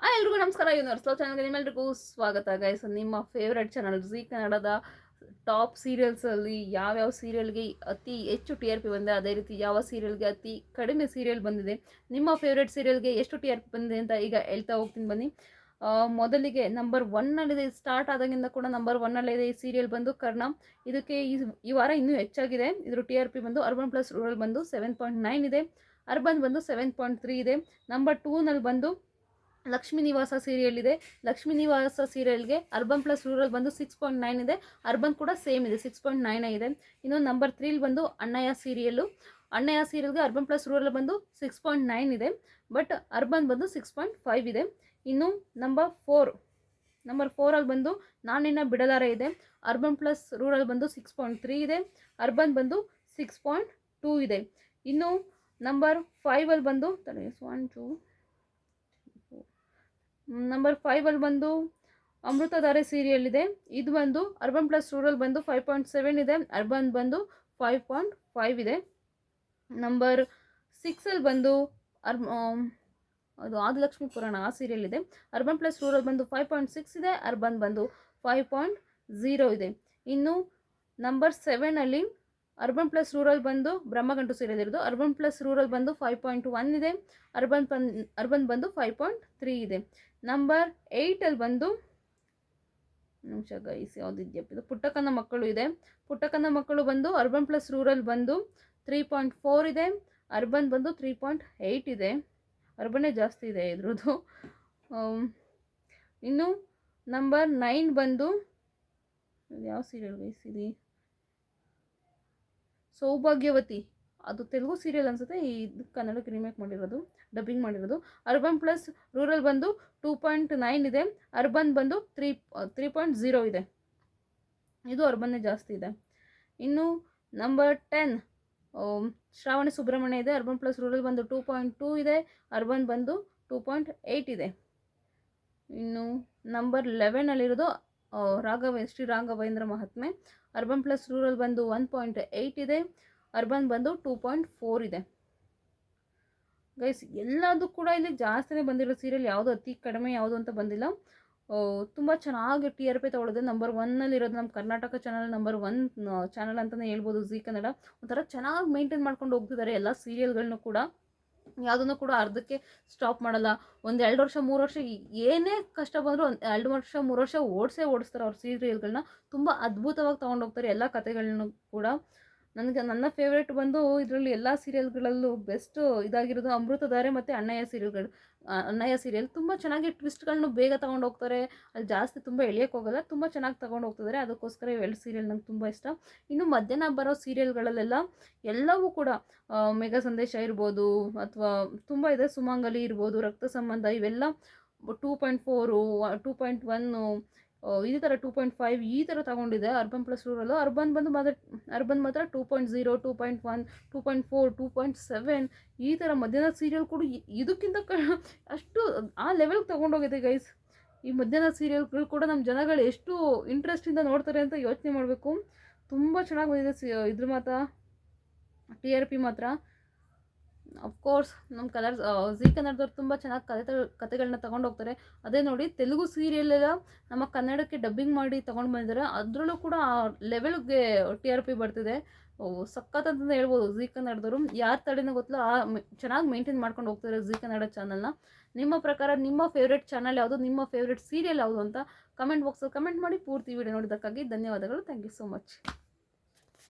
ಎಲ್ರಿಗೂ ನಮಸ್ಕಾರ. ಯೂನಿವರ್ಸಲ್ ಚಾನಲ್ಗೆ ನಿಮ್ಮೆಲ್ರಿಗೂ ಸ್ವಾಗತ ಗೈಸ್. ನಿಮ್ಮ ಫೇವ್ರೆಟ್ ಚಾನಲ್ ಜೀ ಕನ್ನಡದ ಟಾಪ್ ಸೀರಿಯಲ್ಸಲ್ಲಿ ಯಾವ್ಯಾವ ಸೀರಿಯಲ್ಗೆ ಅತಿ ಹೆಚ್ಚು ಟಿ ಆರ್ ಪಿ ಬಂದಿದೆ, ಅದೇ ರೀತಿ ಯಾವ ಸೀರಿಯಲ್ಗೆ ಅತಿ ಕಡಿಮೆ ಸೀರಿಯಲ್ ಬಂದಿದೆ, ನಿಮ್ಮ ಫೇವ್ರೆಟ್ ಸೀರಿಯಲ್ಗೆ ಎಷ್ಟು ಟಿ ಆರ್ ಪಿ ಬಂದಿದೆ ಅಂತ ಈಗ ಹೇಳ್ತಾ ಹೋಗ್ತೀನಿ ಬನ್ನಿ. ಮೊದಲಿಗೆ ನಂಬರ್ 1ನಲ್ಲಿದೆ. ಸ್ಟಾರ್ಟ್ ಆದಾಗಿಂದ ಕೂಡ ನಂಬರ್ 1ನಲ್ಲಿದೆ ಈ ಸೀರಿಯಲ್ ಬಂದು ಕರ್ಣ. ಇದಕ್ಕೆ ಈ ವಾರ ಇನ್ನೂ ಹೆಚ್ಚಾಗಿದೆ. ಇದ್ರ ಟಿ ಆರ್ ಪಿ ಬಂದು ಅರ್ಬನ್ ಪ್ಲಸ್ ರೂರಲ್ ಬಂದು 7.9 ಇದೆ, ಅರ್ಬನ್ ಬಂದು 7.3 ಇದೆ. ನಂಬರ್ 2ನಲ್ಲಿ ಬಂದು ಲಕ್ಷ್ಮೀ ನಿವಾಸ ಸೀರಿಯಲ್ ಇದೆ. ಲಕ್ಷ್ಮೀ ನಿವಾಸ ಸೀರಿಯಲ್ಗೆ ಅರ್ಬನ್ ಪ್ಲಸ್ ರೂರಲ್ ಬಂದು 6.9 ಇದೆ, ಅರ್ಬನ್ ಕೂಡ ಸೇಮ್ ಇದೆ, 6.9 ಇದೆ. ಇನ್ನು ನಂಬರ್ 3 ಬಂದು ಅಣ್ಣಯ್ಯ ಸೀರಿಯಲ್ಲು. ಅಣ್ಣಯ್ಯ ಸೀರಿಯಲ್ಗೆ ಅರ್ಬನ್ ಪ್ಲಸ್ ರೂರಲ್ ಬಂದು 6.9 ಇದೆ, ಬಟ್ ಅರ್ಬನ್ ಬಂದು 6.5 ಇದೆ. ಇನ್ನು ನಂಬರ್ 4ಅಲ್ಲಿ ಬಂದು ನಾನಿನ್ನ ಬಿಡಲಾರೆ ಇದೆ. ಅರ್ಬನ್ ಪ್ಲಸ್ ರೂರಲ್ ಬಂದು 6.3 ಇದೆ, ಅರ್ಬನ್ ಬಂದು 6.2 ಇದೆ. ಇನ್ನು ನಂಬರ್ 5ಅಲ್ಲಿ ಬಂದು ನಂಬರ್ 5ಅಲ್ಲಿ ಬಂದು ಅಮೃತಧಾರೆ ಸೀರಿಯಲ್ ಇದೆ. ಇದು ಬಂದು ಅರ್ಬನ್ ಪ್ಲಸ್ ರೂರಲ್ ಬಂದು 5.7 ಇದೆ, ಅರ್ಬನ್ ಬಂದು 5.5 ಇದೆ. ನಂಬರ್ 6ಅಲ್ಲಿ ಬಂದು ಅದು ಆದಿಲಕ್ಷ್ಮಿ ಪುರಾಣ ಆ ಸೀರಿಯಲ್ ಇದೆ. ಅರ್ಬನ್ ಪ್ಲಸ್ ರೂರಲ್ ಬಂದು 5.6 ಇದೆ, ಅರ್ಬನ್ ಬಂದು 5.0 ಇದೆ. ಇನ್ನು ನಂಬರ್ 7ಅಲ್ಲಿ ಅರ್ಬನ್ ಪ್ಲಸ್ ರೂರಲ್ ಬಂದು ಬ್ರಹ್ಮಗಂಟು ಸೀರಿಯಲ್ ಇರೋದು. ಅರ್ಬನ್ ಪ್ಲಸ್ ರೂರಲ್ ಬಂದು 5.1 ಇದೆ, ಅರ್ಬನ್ ಬಂದು 5.3 ಇದೆ. ನಂಬರ್ 8ಅಲ್ಲಿ ಬಂದು ಯಾವುದಿದೆಯಪ್ಪ ಇದು ಪುಟ್ಟಕ್ಕನ ಮಕ್ಕಳು ಇದೆ. ಪುಟ್ಟಕ್ಕನ ಮಕ್ಕಳು ಬಂದು ಅರ್ಬನ್ ಪ್ಲಸ್ ರೂರಲ್ ಬಂದು 3.4 ಇದೆ, ಅರ್ಬನ್ ಬಂದು 3.8 ಇದೆ. ಅರ್ಬನ್ನೇ ಜಾಸ್ತಿ ಇದೆ ಇದ್ರದ್ದು. ಇನ್ನು ನಂಬರ್ 9 ಬಂದು ಯಾವ ಸೀರಿಯಲ್ ಇದೆ, ಸೌಭಾಗ್ಯವತಿ. ಅದು ತೆಲುಗು ಸೀರಿಯಲ್ ಅನ್ಸುತ್ತೆ, ಇದು ಕನ್ನಡಕ್ಕೆ ರೀಮೇಕ್ ಮಾಡಿರೋದು, ಡಬ್ಬಿಂಗ್ ಮಾಡಿರೋದು. ಅರ್ಬನ್ ಪ್ಲಸ್ ರೂರಲ್ ಬಂದು 2.9 ಇದೆ, ಅರ್ಬನ್ ಬಂದು 3.0 ಇದೆ. ಇದು ಅರ್ಬನ್ನೇ ಜಾಸ್ತಿ ಇದೆ. ಇನ್ನು ನಂಬರ್ 10 ಶ್ರಾವಣಿ ಸುಬ್ರಹ್ಮಣ್ಯ ಇದೆ. ಅರ್ಬನ್ ಪ್ಲಸ್ ರೂರಲ್ ಬಂದು 2.2 ಇದೆ, ಅರ್ಬನ್ ಬಂದು 2.8 ಇದೆ. ಇನ್ನು ನಂಬರ್ 11ಅಲ್ಲಿರೋದು ಶ್ರೀ ರಾಘವೇಂದ್ರ ಮಹಾತ್ಮೆ. ಅರ್ಬನ್ ಪ್ಲಸ್ ರೂರಲ್ ಬಂದು 1.8 ಇದೆ, ಅರ್ಬನ್ ಬಂದು 2.4 ಇದೆ. ಗೈಸ್ ಎಲ್ಲದೂ ಕೂಡ ಇಲ್ಲಿ ಜಾಸ್ತಿನೇ ಬಂದಿರೋ ಸೀರಿಯಲ್, ಯಾವುದು ಅತಿ ಕಡಿಮೆ ಯಾವುದು ಅಂತ ಬಂದಿಲ್ಲ. ತುಂಬ ಚೆನ್ನಾಗಿ ಟಿ ಆರ್ ಪಿ ತೊಗೊಳ್ಳೋದು. ನಂಬರ್ 1ನಲ್ಲಿರೋದು ನಮ್ಮ ಕರ್ನಾಟಕ ಚಾನಲ್, ನಂಬರ್ 1 ಚಾನಲ್ ಅಂತಲೇ ಹೇಳ್ಬೋದು ಜೀ ಕನ್ನಡ. ಒಂಥರ ಚೆನ್ನಾಗಿ ಮೇಂಟೈನ್ ಮಾಡ್ಕೊಂಡು ಹೋಗ್ತಿದ್ದಾರೆ ಎಲ್ಲ ಸೀರಿಯಲ್ಗಳನ್ನೂ ಕೂಡ. ಯಾವುದನ್ನು ಕೂಡ ಅರ್ಧಕ್ಕೆ ಸ್ಟಾಪ್ ಮಾಡಲ್ಲ. 1-2 ವರ್ಷ 3 ವರ್ಷ ಏನೇ ಕಷ್ಟ ಬಂದರೂ 2 ವರ್ಷ 3 ವರ್ಷ ಓಡಿಸ್ತಾರೆ ಅವ್ರ ಸೀರಿಯಲ್ಗಳನ್ನ. ತುಂಬ ಅದ್ಭುತವಾಗಿ ತೊಗೊಂಡೋಗ್ತಾರೆ ಎಲ್ಲ ಕಥೆಗಳನ್ನೂ ಕೂಡ. ನನ್ನ ಫೇವ್ರೇಟ್ ಬಂದು ಇದರಲ್ಲಿ ಎಲ್ಲ ಸೀರಿಯಲ್ಗಳಲ್ಲೂ ಬೆಸ್ಟ್ ಇದಾಗಿರೋದು ಅಮೃತಧಾರೆ ಮತ್ತು ಅಣ್ಣಯ್ಯ ಸೀರಿಯಲ್. ತುಂಬ ಚೆನ್ನಾಗಿ ಟ್ವಿಸ್ಟ್ಗಳನ್ನು ಬೇಗ ತೊಗೊಂಡು ಹೋಗ್ತಾರೆ. ಅಲ್ಲಿ ಜಾಸ್ತಿ ತುಂಬ ಎಳೆಯೋಕ್ಕೆ ಹೋಗಲ್ಲ, ತುಂಬ ಚೆನ್ನಾಗಿ ತೊಗೊಂಡು ಹೋಗ್ತಿದ್ದಾರೆ. ಅದಕ್ಕೋಸ್ಕರ ಇವೆರಡು ಸೀರಿಯಲ್ ನಂಗೆ ತುಂಬ ಇಷ್ಟ. ಇನ್ನು ಮಧ್ಯಾಹ್ನ ಬರೋ ಸೀರಿಯಲ್ಗಳಲ್ಲೆಲ್ಲ ಎಲ್ಲವೂ ಕೂಡ ಮೇಘ ಸಂದೇಶ ಇರ್ಬೋದು, ಅಥವಾ ತುಂಬ ಇದೆ, ಸುಮಂಗಲಿ ಇರ್ಬೋದು, ರಕ್ತ ಸಂಬಂಧ, ಇವೆಲ್ಲ 2.4 2.1 ಈ ಥರ 2.5 ಈ ಥರ ತಗೊಂಡಿದೆ ಅರ್ಬನ್ ಪ್ಲಸ್ ರೂರಲ್ಲು. ಅರ್ಬನ್ ಮಾತ್ರ 2.0 2.1 2.4 2.7 ಈ ಥರ ಮಧ್ಯಾಹ್ನ ಸೀರಿಯಲ್ ಕೂಡ ಇದಕ್ಕಿಂತ ಅಷ್ಟು ಆ ಲೆವೆಲ್ಗೆ ತೊಗೊಂಡೋಗಿದೆ ಗೈಸ್. ಈ ಮಧ್ಯಾಹ್ನ ಸೀರಿಯಲ್ಗಳು ಕೂಡ ನಮ್ಮ ಜನಗಳು ಎಷ್ಟು ಇಂಟ್ರೆಸ್ಟಿಂದ ನೋಡ್ತಾರೆ ಅಂತ ಯೋಚನೆ ಮಾಡಬೇಕು. ತುಂಬ ಚೆನ್ನಾಗಿ ಬಂದಿದೆ ಇದ್ರ ಮಾತ್ರ ಟಿ ಆರ್ ಪಿ ಮಾತ್ರ. ಅಫ್ಕೋರ್ಸ್ ನಮ್ಮ ಜೀ ಕನ್ನಡದವ್ರು ತುಂಬ ಚೆನ್ನಾಗಿ ಕತೆಗಳನ್ನ ತೊಗೊಂಡು ಹೋಗ್ತಾರೆ. ಅದೇ ನೋಡಿ ತೆಲುಗು ಸೀರಿಯಲ್ಲೆಲ್ಲ ನಮ್ಮ ಕನ್ನಡಕ್ಕೆ ಡಬ್ಬಿಂಗ್ ಮಾಡಿ ತೊಗೊಂಡು ಬಂದಿದ್ದಾರೆ. ಅದರಲ್ಲೂ ಕೂಡ ಆ ಲೆವೆಲ್ಗೆ ಟಿ ಆರ್ ಪಿ ಬರ್ತಿದೆ. ಸಖತ್ ಅಂತಂದು ಹೇಳ್ಬೋದು ಜೀ ಕನ್ನಡದವರು. ಯಾರ ತಡೆನೋ ಗೊತ್ತಿಲ್ಲ, ಚೆನ್ನಾಗಿ ಮೇಂಟೈನ್ ಮಾಡ್ಕೊಂಡು ಹೋಗ್ತಾರೆ ಜೀ ಕನ್ನಡ ಚಾನಲ್ನ. ನಿಮ್ಮ ಪ್ರಕಾರ ನಿಮ್ಮ ಫೇವ್ರೆಟ್ ಚಾನಲ್ ಯಾವುದು, ನಿಮ್ಮ ಫೇವ್ರೆಟ್ ಸೀರಿಯಲ್ ಯಾವುದು ಅಂತ ಕಮೆಂಟ್ ಬಾಕ್ಸಲ್ಲಿ ಕಮೆಂಟ್ ಮಾಡಿ. ಪೂರ್ತಿ ವಿಡಿಯೋ ನೋಡಿದ್ದಕ್ಕಾಗಿ ಧನ್ಯವಾದಗಳು. Thank you so much.